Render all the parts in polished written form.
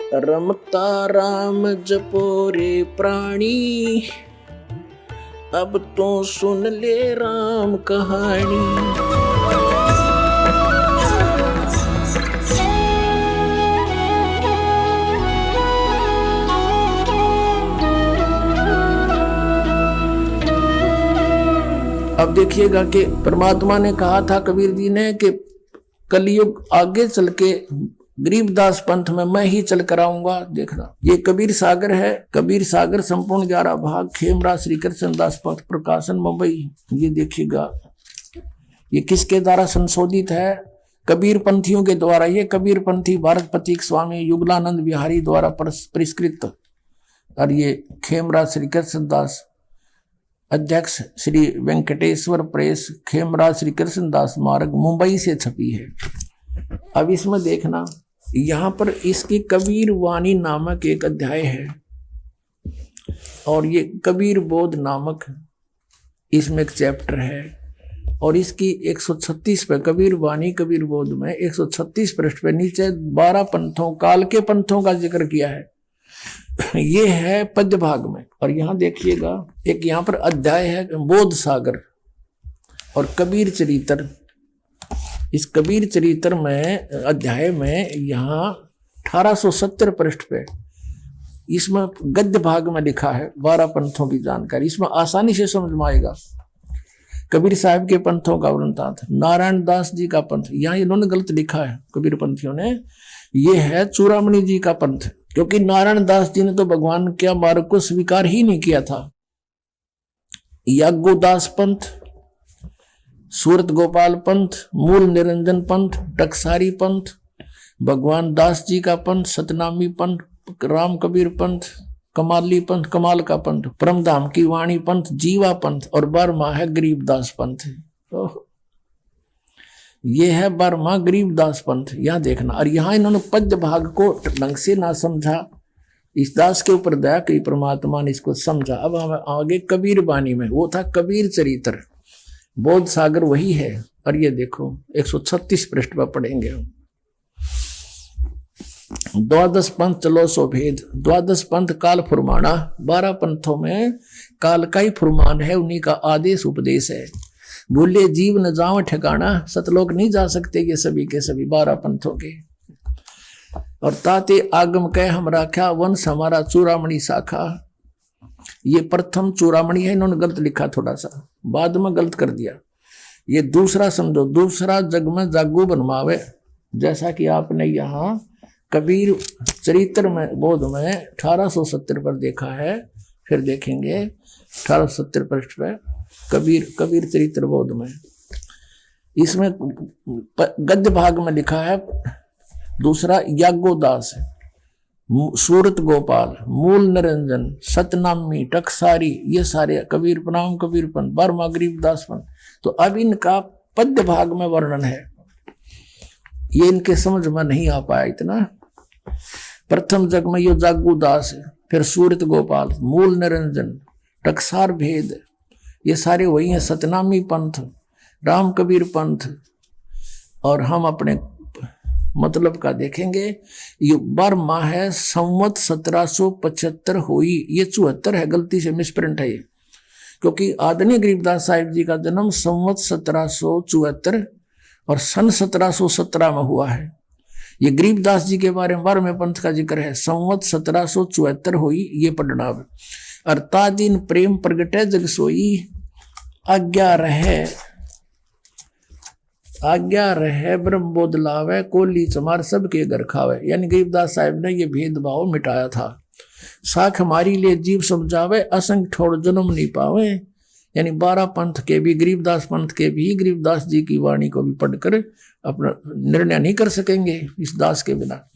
रमता राम जपो रे प्राणी, अब तो सुन ले राम कहानी। अब देखिएगा कि परमात्मा ने कहा था कबीर जी ने कि कलयुग आगे चल के गरीबदास पंथ में मैं ही चल कर आऊंगा। देखना, ये कबीर सागर है। कबीर सागर संपूर्ण 11 भाग, खेमरा श्री कृष्ण दास पथ प्रकाशन, मुंबई। ये देखिएगा, ये किसके द्वारा संशोधित है? कबीर पंथियों के द्वारा। ये कबीर पंथी भारत प्रतीक स्वामी युगलानंद बिहारी द्वारा परिष्कृत। और ये खेमरा श्री कृष्ण दास, अध्यक्ष श्री वेंकटेश्वर प्रेस, खेमराज श्री कृष्णदास मार्ग, मुंबई से छपी है। अब इसमें देखना, यहां पर इसकी कबीर वाणी नामक एक अध्याय है और ये कबीर बोध नामक इसमें एक चैप्टर है। और इसकी 136 पे कबीर वाणी कबीर बोध में 136 पृष्ठ पे नीचे 12 पंथों, काल के पंथों का जिक्र किया है। ये है पद्य भाग में। और यहां देखिएगा, एक यहां पर अध्याय है बोध सागर और कबीर चरित्र। इस कबीर चरित्र में अध्याय में यहां 1870 पृष्ठ पे इसमें गद्य भाग में लिखा है 12 पंथों की जानकारी। इसमें आसानी से समझ में आएगा। कबीर साहब के पंथों का वृंतांत, नारायण दास जी का पंथ, यहां इन्होंने गलत लिखा है कबीर पंथियों ने। ये है चूड़ामणि जी का पंथ, क्योंकि नारायण दास जी ने तो भगवान के मार्ग को स्वीकार ही नहीं किया था। याज्ञोदास पंथ, सूरत गोपाल पंथ, मूल निरंजन पंथ, टकसारी पंथ, भगवान दास जी का पंथ, सतनामी पंथ, राम कबीर पंथ, कमाली पंथ, कमाल का पंथ, परमधाम की वाणी पंथ, जीवा पंथ और 12वां है गरीबदास पंथ। ये है 12वां गरीबदास पंथ। यहां देखना, और यहां इन्होंने पद्य भाग को ढंग से ना समझा। इस दास के ऊपर दया की परमात्मा ने इसको समझा। अब हम आगे कबीर वाणी में, वो था कबीर चरित्र, बोध सागर वही है। और ये देखो 136 पृष्ठ पर पढ़ेंगे हम। 12 पंथ चलो सो भेद, 12 पंथ काल फुरमाना। 12 पंथों में काल का ही फुरमान है, उन्हीं का आदेश उपदेश है। भूले जीव न जाओ ठिकाना, सतलोक नहीं जा सकते ये सभी के सभी 12 पंथों के। और ताते आगम कह हम राख्या, वंश हमारा चूड़ामणि शाखा। ये प्रथम चूड़ामणि है, इन्होंने गलत लिखा, थोड़ा सा बाद में गलत कर दिया। ये दूसरा समझो, दूसरा जग में जागू बनवावे। जैसा कि आपने यहाँ कबीर चरित्र में बोध में 1870 पर देखा है, फिर देखेंगे 1870 पृष्ठ पे कबीर चरित्र बोध में। इसमें गद्य भाग में लिखा है दूसरा याज्ञोदास, सूरत गोपाल, मूल निरंजन, सतनामी, टकसारी, ये सारे कबीर प्रणाम कबीर पंथ, 12वां गरीबदास पंथ। तो अब इनका पद्य भाग में वर्णन है, ये इनके समझ में नहीं आ पाया इतना। प्रथम जग में यो जागूदास है, फिर सूरत गोपाल, मूल निरंजन, टकसार भेद, ये सारे वही हैं। सतनामी पंथ, राम कबीर पंथ। और हम अपने मतलब का देखेंगे, ये 12वां है संवत 1775 हुई। ये 74 है, गलती से मिसप्रिंट है ये, क्योंकि आदरणीय गरीबदास साहिब जी का जन्म संवत 1774 और सन 1717 में हुआ है। ये गरीबदास जी के बारे में 12वें पंथ का जिक्र है। संवत 1774 हुई, ये पढ़ना। और ता दिन प्रेम प्रगटे जग सोई, आज्ञा रहे ब्रह्म बोध लावे, कोली चमार सबके घर खावे। यानी गरीबदास साहिब ने ये भेदभाव मिटाया था। साख हमारी लिए जीव समझावे, असंग ठोड़ जन्म नहीं पावे। यानी 12 पंथ के भी, गरीबदास पंथ के भी, गरीबदास जी की वाणी को भी पढ़कर अपना निर्णय नहीं कर सकेंगे इस दास के बिना।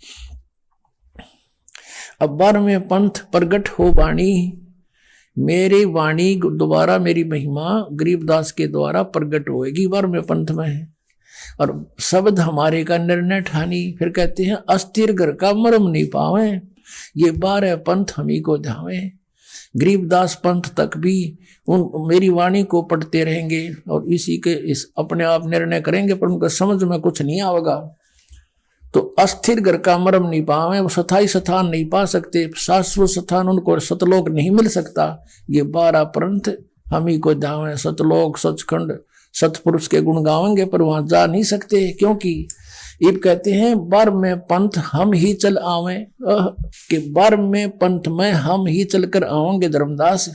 अब 12वें पंथ प्रगट हो वाणी, मेरी वाणी दोबारा, मेरी महिमा गरीबदास के द्वारा प्रगट होएगी 12वें पंथ में है। और शब्द हमारे का निर्णय ठानी। फिर कहते हैं अस्थिर घर का मरम नहीं पावे, ये 12 पंथ हम ही को ध्यावे। गरीबदास पंथ तक भी उन मेरी वाणी को पढ़ते रहेंगे और इसी के इस अपने आप निर्णय करेंगे, पर उनको समझ में कुछ नहीं आएगा। तो अस्थिर घर का मरम नहीं पावे, वो स्थायी स्थान नहीं पा सकते, शाश्वत स्थान उनको सतलोक नहीं मिल सकता। ये 12 पंथ हम ही को जावे, सतलोक सचखंड सतपुरुष के गुण गावेंगे पर वहां जा नहीं सकते, क्योंकि ये कहते हैं 12वें पंथ हम ही चल आवे, कि 12वें पंथ में हम ही चलकर आवेंगे धर्मदास,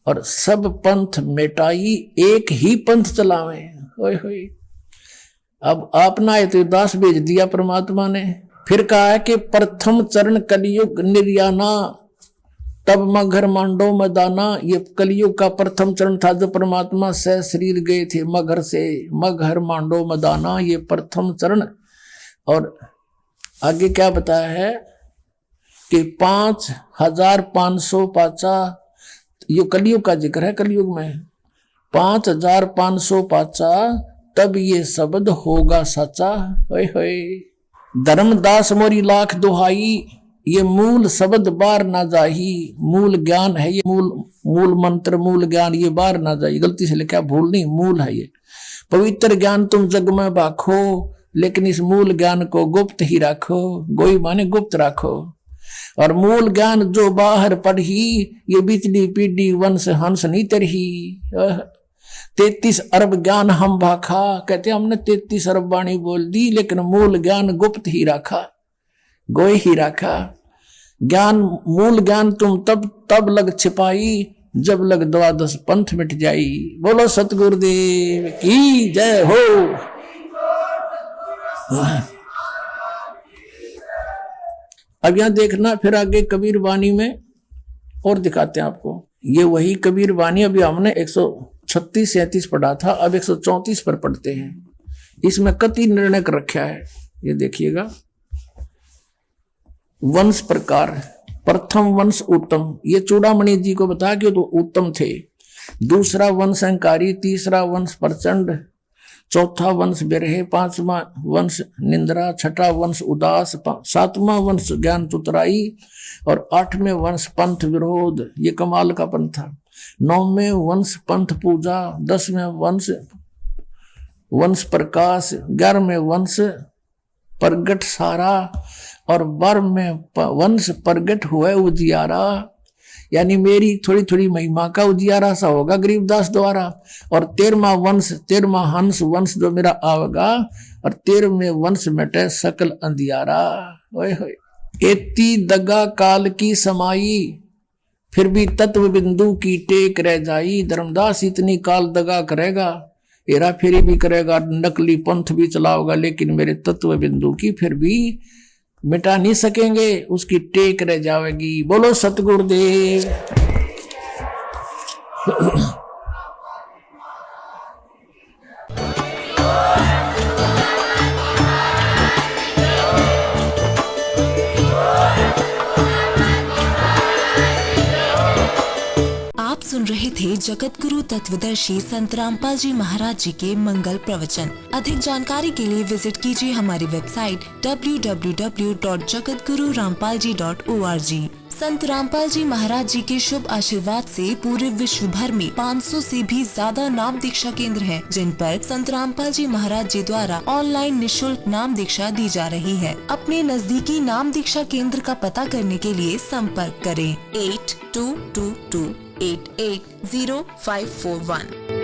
और सब पंथ मिटाई एक ही पंथ चलावे। ओए होए, अब आपना तो दास भेज दिया परमात्मा ने, फिर कहा है कि प्रथम चरण कलयुग निर्याना तब मगर मांडो मदाना। ये कलयुग का प्रथम चरण था, जो परमात्मा से शरीर गए थे मगर से, मगर मांडो मदाना, ये प्रथम चरण। और आगे क्या बताया है कि 5550 ये कलयुग का जिक्र है, कलयुग में 5550 तब ये शब्द होगा सच्चा। होए होए, धर्मदास मोरी लाख दुहाई, ये मूल शब्द बार ना जाही, मूल ज्ञान है ये, मूल मंत्र मूल ज्ञान ये बार ना जाही। गलती से लिखा, भूल नहीं, मूल है ये। पवित्र ज्ञान तुम जग में बाखो, लेकिन इस मूल ज्ञान को गुप्त ही रखो, गोई माने गुप्त रखो। और मूल ज्ञान जो बाहर पढ़ी, ये बिचली पीढ़ी वंश हंस नहीं तरही। 33 अरब ज्ञान हम भाखा, कहते हमने 33 अरब वाणी बोल दी, लेकिन मूल ज्ञान गुप्त ही रखा, गोई ही रखा। ज्ञान मूल ज्ञान तुम तब लग छिपाई, जब लग 12 पंथ मिट जाई। बोलो सतगुरुदेव की जय हो। अब यहां देखना, फिर आगे कबीर वाणी में और दिखाते हैं आपको। ये वही कबीर वाणी अभी हमने 136-37 पढ़ा था, अब 134 पर पढ़ते हैं। इसमें कति निर्णय कर रखा है, ये देखिएगा। वंश प्रकार, प्रथम वंश उत्तम, ये चूड़ामणि जी को बताया कि तो उत्तम थे। दूसरा वंश अहंकारी, तीसरा वंश प्रचंड, चौथा वंश बिरहे, 5वां वंश निंद्रा, छठा वंश उदास, 7वां वंश ज्ञान तुतराई, और 8वें वंश पंथ विरोध, ये कमाल का पंथ था। 9वें वंश पंथ पूजा, 10वें वंश प्रकाश, 11वें वंश प्रगट सारा, और 12वें वंश प्रगट हुए उजियारा। यानी मेरी थोड़ी थोड़ी महिमा का उजियारा सा होगा गरीबदास द्वारा। और 13वां हंस वंश जो मेरा आवेगा, और 13वें वंश मिटे सकल अंधियारा। ओए होए, एती दगा काल की समाई, फिर भी तत्व बिंदु की टेक रह जाई। धर्मदास इतनी काल दगा करेगा, हेरा फेरी भी करेगा, नकली पंथ भी चलाओगा, लेकिन मेरे तत्व बिंदु की फिर भी मिटा नहीं सकेंगे, उसकी टेक रह जाएगी। बोलो सतगुरुदेव। आप सुन रहे थे जगत गुरु तत्वदर्शी संत रामपाल जी महाराज जी के मंगल प्रवचन। अधिक जानकारी के लिए विजिट कीजिए हमारी वेबसाइट www.jagatgururampalji.org। संत रामपाल जी महाराज जी के शुभ आशीर्वाद से पूरे विश्व भर में 500 से भी ज्यादा नाम दीक्षा केंद्र हैं, जिन पर संत रामपाल जी महाराज जी द्वारा ऑनलाइन निशुल्क नाम दीक्षा दी जा रही है। अपने नजदीकी नाम दीक्षा केंद्र का पता करने के लिए संपर्क करें 8222880541।